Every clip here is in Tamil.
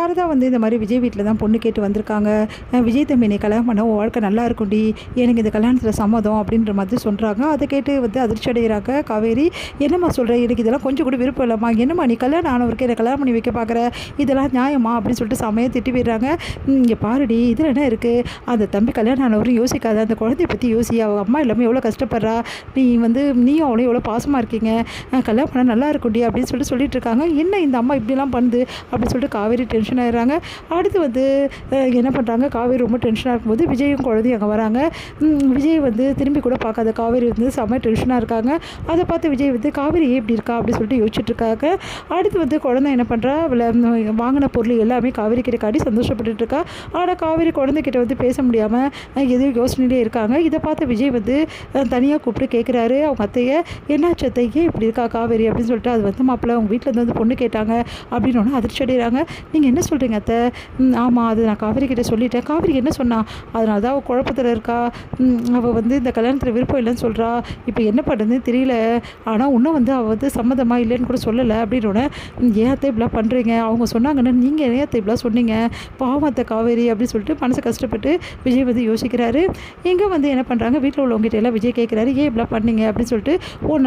சாரதா வந்து இந்த மாதிரி விஜய் வீட்டில் தான் பொண்ணு கேட்டு வந்திருக்காங்க. விஜய் தம்பி நீ கல்யாணம் பண்ண உன் வாழ்க்கை நல்லா இருக்கும்டி, எனக்கு இந்த கல்யாணத்தில் சம்மதம் அப்படின்ற மாதிரி சொல்கிறாங்க. அதை கேட்டு வந்து அதிர்ச்சி அடைகிறாங்க காவேரி. என்னம்மா சொல்கிற, எனக்கு இதெல்லாம் கொஞ்சம் கூட விருப்பம் இல்லைம்மா, என்னம்மா நீ கல்யாணம் ஆனவருக்கு என்னை கல்யாணம் பண்ணி வைக்க பார்க்குற, இதெல்லாம் நியாயமா அப்படின்னு சொல்லிட்டு செமையாக திட்டி போயிடுறாங்க. இங்கே பாருடி, இதில் என்ன இருக்குது, அந்த தம்பி கல்யாணம் ஆனவரும் யோசிக்காத, அந்த குழந்தைய பற்றி யோசி, அவள் அம்மா எல்லாமே எவ்வளோ கஷ்டப்படுறா, நீயும் அவ்வளோ எவ்வளோ பாசமாக இருக்கீங்க, கல்யாணம் பண்ண நல்லா இருக்கும்டி அப்படின்னு சொல்லிட்டு இருக்காங்க. என்ன இந்த அம்மா இப்படிலாம் பண்ணுது அப்படின்னு சொல்லிட்டு காவேரி டென்ஷன் ஆகிடுறாங்க. அடுத்து வந்து என்ன பண்ணுறாங்க, காவேரி ரொம்ப டென்ஷனாக இருக்கும்போது விஜயும் குழந்தையும் அங்கே வராங்க. விஜய் வந்து திரும்பி கூட பார்க்காத காவேரி வந்து செம்ம டென்ஷனாக இருக்காங்க. அதை பார்த்து விஜய் வந்து காவேரி எப்படி இருக்கா அப்படின்னு சொல்லிட்டு யோசிச்சுட்டு இருக்காங்க. அடுத்து வந்து குழந்தை என்ன பண்ணுறா, வாங்கின பொருள் எல்லாமே காவேரி கிட்ட காட்டி சந்தோஷப்பட்டு இருக்கா. ஆனால் காவேரி குழந்தைகிட்ட வந்து பேச முடியாமல் எதுவும் யோசனையிலே இருக்காங்க. இதை பார்த்து விஜய் வந்து தனியாக கூப்பிட்டு கேட்குறாரு அவங்க அத்தையை, என்னாச்சு அத்தை, ஏன் இப்படி இருக்கா காவேரி அப்படின்னு சொல்லிட்டு. அது வந்து மாப்பிள்ளை அவங்க வீட்டில் வந்து பொண்ணு கேட்டாங்க அப்படின்னு அதிர்ச்சி அடைகிறாங்க. நீங்கள் என்ன சொல்கிறீங்க அத்தை? ஆமாம், அது நான் காவேரி கிட்டே சொல்லிட்டேன். காவேரி என்ன சொன்னா, அதனால தான் அவள் குழப்பத்தில் இருக்கா, அவள் வந்து இந்த கல்யாணத்தில் விருப்பம் இல்லைன்னு சொல்கிறா, இப்போ என்ன பண்ணுறதுன்னு தெரியல, ஆனால் இன்னும் வந்து அவள் வந்து சம்மதமாக இல்லைன்னு கூட சொல்லலை அப்படின்னோடனே, ஏன் அத்தை இப்படிலாம் பண்ணுறீங்க, அவங்க சொன்னாங்கன்னா நீங்கள் ஏன் அத்தை இப்படிலாம் சொன்னீங்க, பாவம் அத்தை காவேரி அப்படின்னு சொல்லிட்டு மனசை கஷ்டப்பட்டு விஜய் வந்து யோசிக்கிறாரு. இங்கே வந்து என்ன பண்ணுறாங்க, வீட்டில் உள்ளவங்ககிட்ட எல்லாம் விஜய் கேட்குறாரு, ஏன் இப்படிலாம் பண்ணீங்க அப்படின்னு சொல்லிட்டு.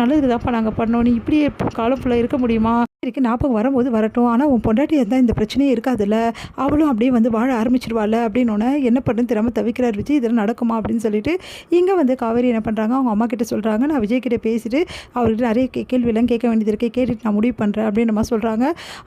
நல்லதுக்கு தான்ப்பா நாங்கள் பண்ணோம், நீ இப்படியே காலம் ஃபுல்லாக இருக்க முடியுமா, இருக்கு ஞாபகம் வரும்போது வரட்டும், ஆனால் உன் பொண்டாட்டி இருந்தால் இந்த பிரச்சனையே இருக்காதுல்ல, அவளும் அப்படியே வந்து வாழ ஆரம்பிச்சிருவாள் அப்படின்னோடனே என்ன பண்ணுன்னு தெரியாமல் தவிக்கிறார் விஜய். இதெல்லாம் நடக்குமா அப்படின்னு சொல்லிட்டு. இங்கே வந்து காவேரி என்ன பண்ணுறாங்க, அவங்க அம்மா கிட்ட சொல்கிறாங்க, நான் விஜய் கிட்டே பேசிட்டு அவர்கிட்ட நிறைய கேள்வியெல்லாம் கேட்க வேண்டியது இருக்கு, கேட்டுட்டு நான் முடிவு பண்ணுறேன் அப்படின்னு மாதிரி சொல்கிறாங்க.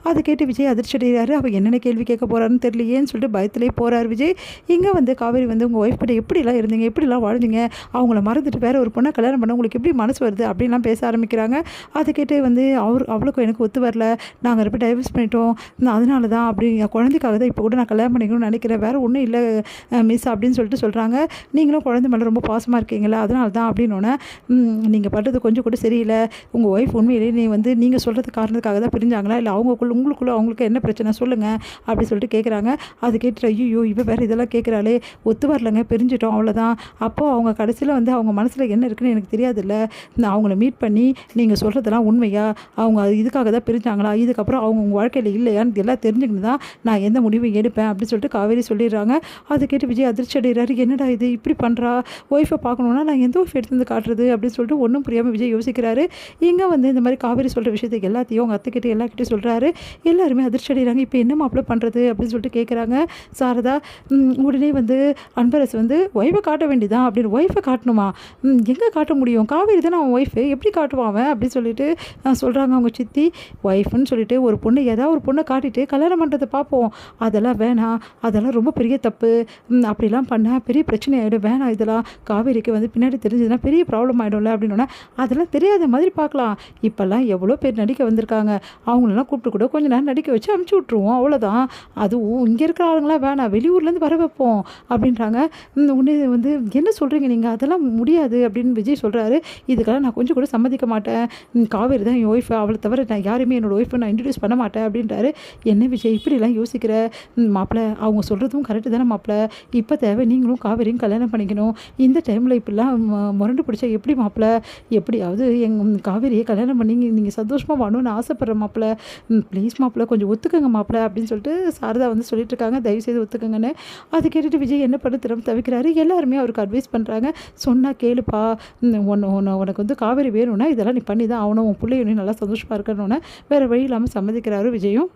அதை கேட்டு விஜய் அதிர்ச்சி அடைகிறாரு. அவர் என்னென்ன கேள்வி கேட்க போகிறாருன்னு தெரியலையேன்னு சொல்லிட்டு பயத்திலே போகிறார் விஜய். இங்கே வந்து காவேரி வந்து உங்கள் ஒய்ஃப் கிட்ட எப்படிலாம் இருந்தீங்க, எப்படிலாம் வாழ்ந்தீங்க, அவங்கள மறந்துட்டு வேறு ஒரு பொண்ணை கல்யாணம் பண்ண உங்களுக்கு எப்படி மனசு வருது அப்படின்லாம் பேச ஆரம்பிக்கிறாங்க. அதை கேட்டு வந்து அவளுக்கும் எனக்கு ஒத்து வரல, நாங்கள் ரெண்டு டைவர்ஸ் பண்ணிட்டோம், அதனால தான் அப்படி என் குழந்தைக்காக தான் இப்போ கூட நான் கல்யாணம் பண்ணிக்கணும்னு நினைக்கிறேன், வேறு ஒன்றும் இல்லை மிஸ் அப்படின்னு சொல்லிட்டு சொல்கிறாங்க. நீங்களும் குழந்தை மேலே ரொம்ப பாசமாக இருக்கீங்களா, அதனால தான் அப்படின்னோடனே, நீங்கள் பண்ணுறது கொஞ்சம் கூட சரியில்லை, உங்கள் ஒய்ஃப் உண்மையிலே நீங்கள் சொல்கிறது காரணத்துக்காக தான் பிரிஞ்சாங்களா, இல்லை உங்களுக்குள்ளே அவங்களுக்கு என்ன பிரச்சனை சொல்லுங்கள் அப்படின்னு சொல்லிட்டு கேட்குறாங்க. அது கேட்டுட்டு ஐயோ இவ வேறு இதெல்லாம் கேட்குறாளே, ஒத்து வரலங்க, பிரிஞ்சிட்டோம் அவ்வளோதான். அப்போது அவங்க கடைசியில் வந்து அவங்க மனசில் என்ன இருக்குன்னு எனக்கு தெரியாதுல்ல, நான் அவங்கள மீட் பண்ணி நீங்கள் சொல்கிறதெல்லாம் உண்மையா, அவங்க இதுக்காக தான் பிரிஞ்சாங்களா, இதுக்கப்புறம் அவங்க உங்கள் வாழ்க்கையில் இல்லையான்னு எல்லாம் தெரிஞ்சுக்கிட்டு தான் நான் எந்த முடிவும் எடுப்பேன் அப்படின்னு சொல்லிட்டு காவேரி சொல்லிடுறாங்க. அதை கேட்டு விஜய் அதிர்ச்சி அடைகிறாரு. என்னடா இது இப்படி பண்ணுறா, ஒய்ஃபை பார்க்கணுன்னா நான் எந்த ஒய்ஃப் எடுத்து வந்து காட்டுறது அப்படின்னு சொல்லிட்டு ஒன்றும் புரியாமல் விஜய் யோசிக்கிறாரு. இங்கே வந்து இந்த மாதிரி காவேரி சொல்கிற விஷயத்துக்கு எல்லாத்தையும் அவங்க அத்தைக்கிட்ட எல்லாக்கிட்டே சொல்கிறாரு. எல்லாருமே அதிர்ச்சி அடைகிறாங்க. இப்போ என்ன மாப்பிள்ளை பண்ணுறது அப்படின்னு சொல்லிட்டு கேட்குறாங்க சாரதா. உடனே வந்து அன்பரசு வந்து ஒய்ஃபை காட்ட வேண்டியதான் அப்படின்னு. ஒய்ஃபை காட்டணுமா, எங்கே காட்ட முடியும், காவேரி தானே அவன் ஒய்ஃபு, எப்படி காட்டுவான் அவன் அப்படின்னு சொல்லிட்டு சொல்கிறாங்க அவங்க சித்தி. ஒய்ஃப்னு சொல்லிட்டு ஒரு பொண்ணு ஏதாவது ஒரு பொண்ணை காட்டிட்டு கல்யாணம் பண்ணுறதை பார்ப்போம், அதெல்லாம் வேணாம், அதெல்லாம் ரொம்ப பெரிய தப்பு, அப்படிலாம் பண்ணால் பெரிய பிரச்சனை ஆகிடும், வேணாம், இதெல்லாம் காவேரிக்கு வந்து பின்னாடி தெரிஞ்சதுன்னா பெரிய ப்ராப்ளம் ஆகிடும்ல அப்படின்னா, அதெல்லாம் தெரியாத மாதிரி பார்க்கலாம், இப்போல்லாம் எவ்வளோ பேர் நடிக்க வந்திருக்காங்க, அவங்களெல்லாம் கூப்பிட்டு கூட கொஞ்சம் நேரம் நடிக்க வச்சு அமுச்சு விட்ருவோம் அவ்வளோதான், அதுவும் இங்கே இருக்கிற ஆளுங்களாம் வேணாம், வெளியூர்லேருந்து வர வைப்போம் அப்படின்றாங்க. உடனே வந்து என்ன சொல்கிறீங்க நீங்கள், அதெல்லாம் முடியாது அப்படின்னு விஜய் சொல்கிறாரு. இதுக்கெல்லாம் நான் கொஞ்சம் கூட சம்மதிக்க மாட்டேன், காவேரி தான் என் ஒய்ஃபு, அவளை தவிர நான் யாருமே என்னோடய ஒய்ஃபை நான் இன்ட்ரடியூஸ் பண்ண மாட்டேன் அப்படின்றாரு. என்ன விஜய் இப்படிலாம் யோசிக்கிற, மாப்பிள்ளை அவங்க சொல்கிறதும் கரெக்டு தானே மாப்பிள்ளை, இப்போ தேவை நீங்களும் காவேரியும் கல்யாணம் பண்ணிக்கணும், இந்த டைமில் இப்படிலாம் முரண்டு பிடிச்சா எப்படி மாப்பிள்ளை, எப்படியாவது காவேரியை கல்யாணம் பண்ணி நீங்கள் சந்தோஷமாக வாழணும்னு ஆசைப்பட்ற மாப்பிள்ளை, ப்ளீஸ் மாப்பிள்ளை கொஞ்சம் ஒத்துக்கங்க மாப்பிள்ளை அப்படின்னு சொல்லிட்டு சாரதா வந்து சொல்லிட்டு இருக்காங்க, தயவுசெய்து ஒத்துக்கங்கன்னு. அதை கேட்டுட்டு விஜய் என்ன பண்ண திறமை தவிக்கிறாரு. எல்லாருமே அவருக்கு அட்வைஸ் பண்ணுறாங்க, சொன்னால் கேளுப்பா, உனக்கு வந்து காவேரி வேணும்னா இதெல்லாம் நீ பண்ணி தான் அவனும் உன் பிள்ளையும் நல்லா சந்தோஷமாக இருக்கணும்னு வேறு வழி இல்லாமல் சம்மதிக்கிறாரு விஜயும்.